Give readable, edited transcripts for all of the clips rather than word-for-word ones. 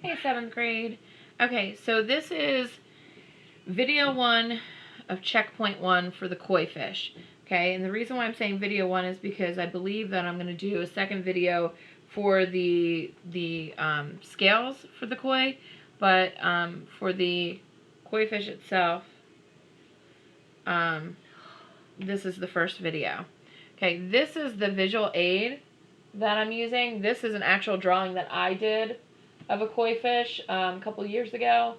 Hey, 7th grade. Okay, so this is video 1 of checkpoint 1 for the koi fish. Okay, and the reason why I'm saying video 1 is because I believe that I'm going to do a second video for the scales for the koi, but for the koi fish itself, this is the first video. Okay, this is the visual aid that I'm using. This is an actual drawing that I did of a koi fish a couple years ago.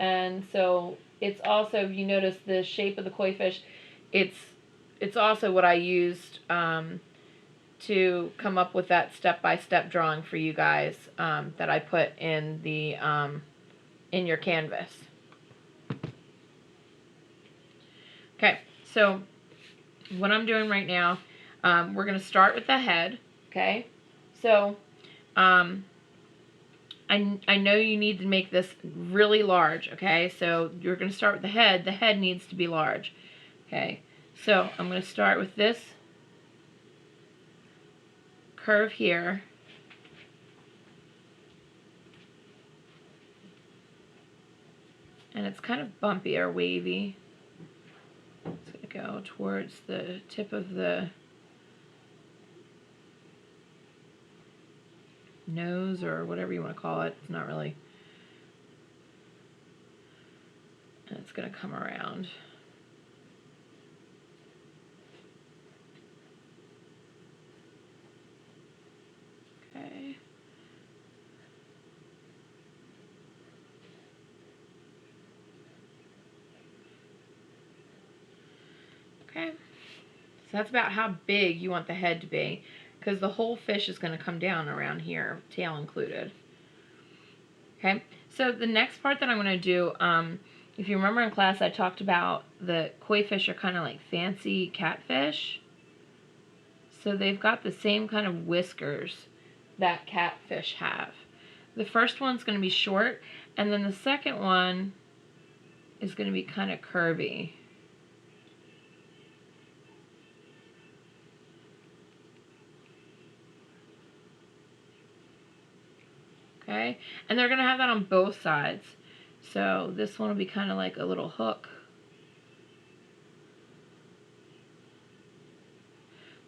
And so it's also, if you notice the shape of the koi fish, it's also what I used to come up with that step-by-step drawing for you guys that I put in the in your canvas. Okay, so what I'm doing right now, we're going to start with the head. Okay, so I know you need to make this really large, okay? So you're going to start with the head. The head needs to be large, okay? So I'm going to start with this curve here. And it's kind of bumpy or wavy. It's going to go towards the tip of the nose or whatever you want to call it. It's not really. And it's going to come around. Okay. Okay. So that's about how big you want the head to be, because the whole fish is going to come down around here, tail included. Okay, so the next part that I'm going to do, if you remember in class I talked about the koi fish are kind of like fancy catfish. So they've got the same kind of whiskers that catfish have. The first one's going to be short, and then the second one is going to be kind of curvy. Okay, and they're going to have that on both sides. So this one will be kind of like a little hook.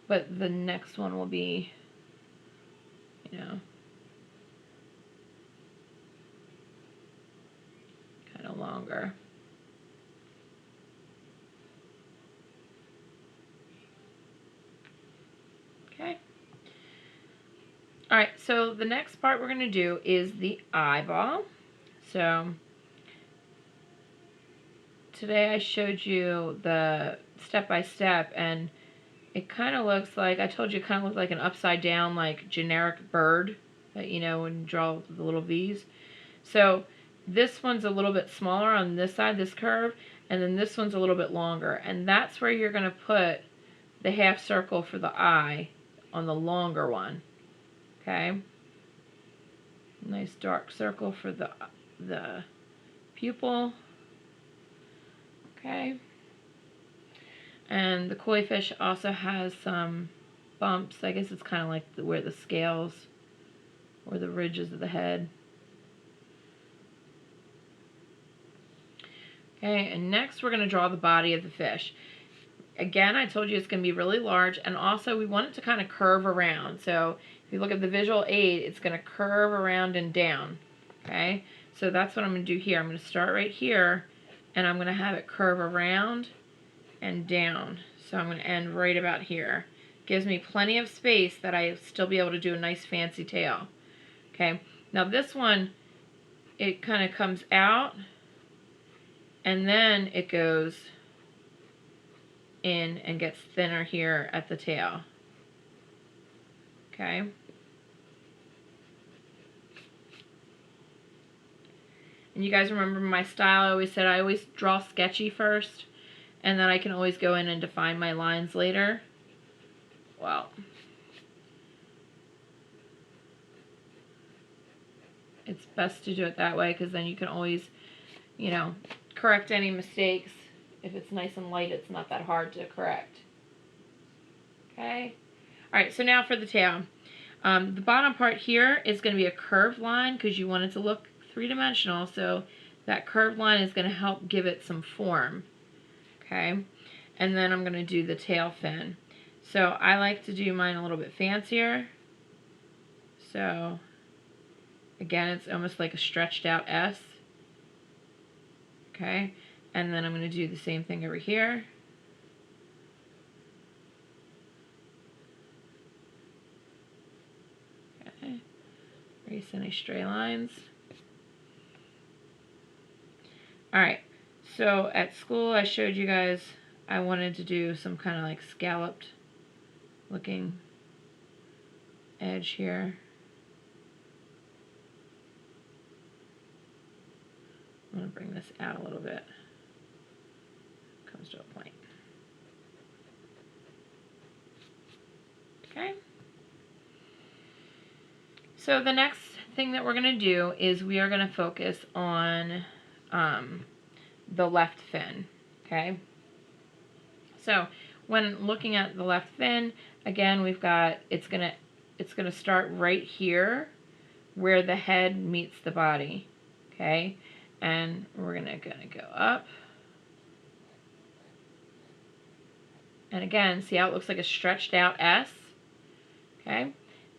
But the next one will be, you know, kind of longer. Okay. Alright, so the next part we're going to do is the eyeball. So today I showed you the step-by-step, and it kind of looks like, I told you it kind of looks like an upside down, like generic bird that, you know, when you draw the little V's. So this one's a little bit smaller on this side, this curve, and then this one's a little bit longer. And that's where you're going to put the half circle for the eye on the longer one. Okay? Nice dark circle for the pupil. Okay? And the koi fish also has some bumps. I guess it's kind of like where the scales or the ridges of the head. Okay, and next we're going to draw the body of the fish. Again, I told you it's going to be really large, and also we want it to kind of curve around. So if you look at the visual aid, it's going to curve around and down. Okay, so that's what I'm going to do here. I'm going to start right here, and I'm going to have it curve around and down. So I'm going to end right about here. Gives me plenty of space that I still be able to do a nice fancy tail. Okay, now this one, it kind of comes out, and then it goes in and gets thinner here at the tail. Okay. And you guys remember my style. I always said I always draw sketchy first, and then I can always go in and define my lines later. Well, it's best to do it that way, because then you can always, you know, correct any mistakes. If it's nice and light, it's not that hard to correct. Okay? Alright, so now for the tail. The bottom part here is going to be a curved line because you want it to look three-dimensional, so that curved line is going to help give it some form. Okay, and then I'm going to do the tail fin. So I like to do mine a little bit fancier. So again, it's almost like a stretched out S. Okay, and then I'm going to do the same thing over here. Okay, erase any stray lines. Alright, so at school I showed you guys I wanted to do some kind of like scalloped looking edge here. I'm going to bring this out a little bit. Comes to a point. Okay. So the next thing that we're going to do is we are going to focus on the left fin. Okay. So when looking at the left fin, again we've got it's gonna start right here where the head meets the body. Okay, and we're gonna go up. And again, see how it looks like a stretched out S? Okay,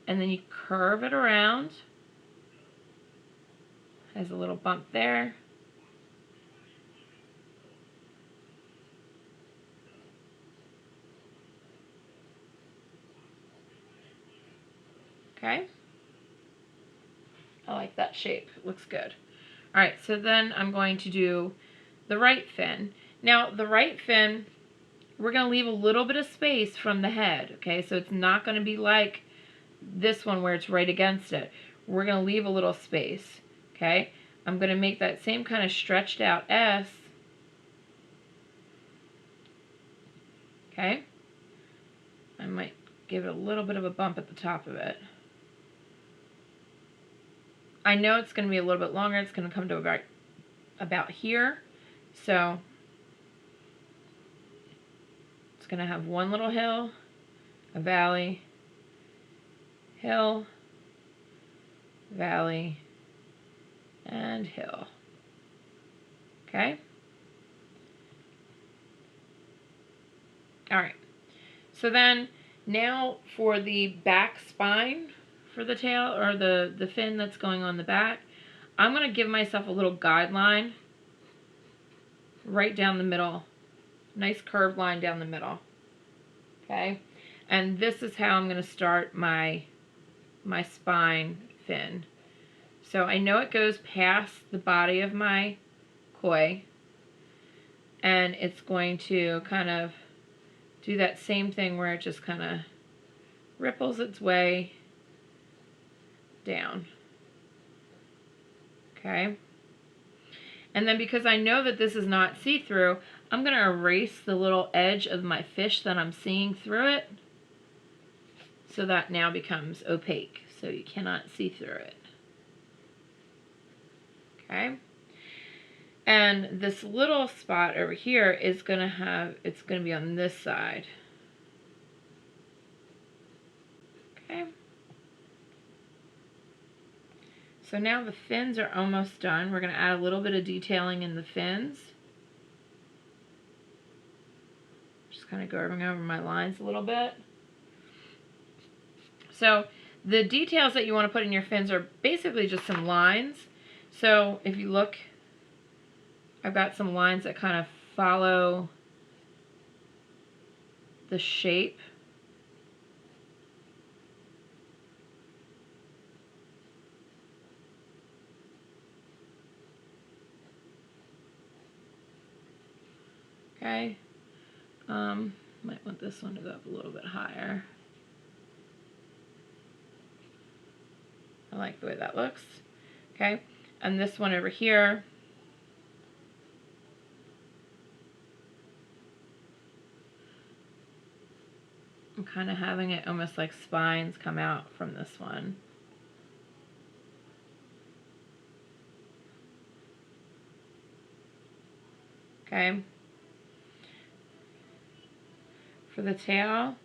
and then you curve it around. Has a little bump there. Okay, I like that shape. It looks good. All right, so then I'm going to do the right fin. Now, the right fin, we're going to leave a little bit of space from the head, okay? So it's not going to be like this one where it's right against it. We're going to leave a little space, okay? I'm going to make that same kind of stretched out S, okay? I might give it a little bit of a bump at the top of it. I know it's going to be a little bit longer. It's going to come to about here. So it's going to have one little hill, a valley, hill, valley, and hill. Okay? All right. So then now for the back spine for the tail, or the fin that's going on the back, I'm going to give myself a little guideline right down the middle. Nice curved line down the middle. Okay? And this is how I'm going to start my spine fin. So I know it goes past the body of my koi, and it's going to kind of do that same thing where it just kind of ripples its way down. Okay? And then because I know that this is not see-through, I'm going to erase the little edge of my fish that I'm seeing through it, so that now becomes opaque, so you cannot see through it. Okay? And this little spot over here is going to it's going to be on this side. Okay? So now the fins are almost done. We're going to add a little bit of detailing in the fins. Just kind of going over my lines a little bit. So the details that you want to put in your fins are basically just some lines. So if you look, I've got some lines that kind of follow the shape. Okay, might want this one to go up a little bit higher. I like the way that looks. Okay, and this one over here, I'm kind of having it almost like spines come out from this one. Okay. For the tail,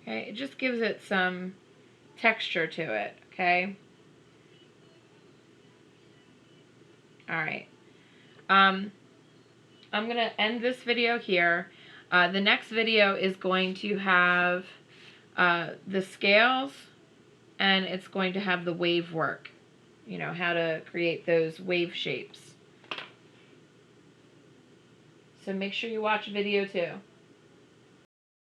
Okay, it just gives it some texture to it, okay? Alright. I'm going to end this video here. The next video is going to have the scales, and it's going to have the wave work. You know, how to create those wave shapes. So make sure you watch video 2.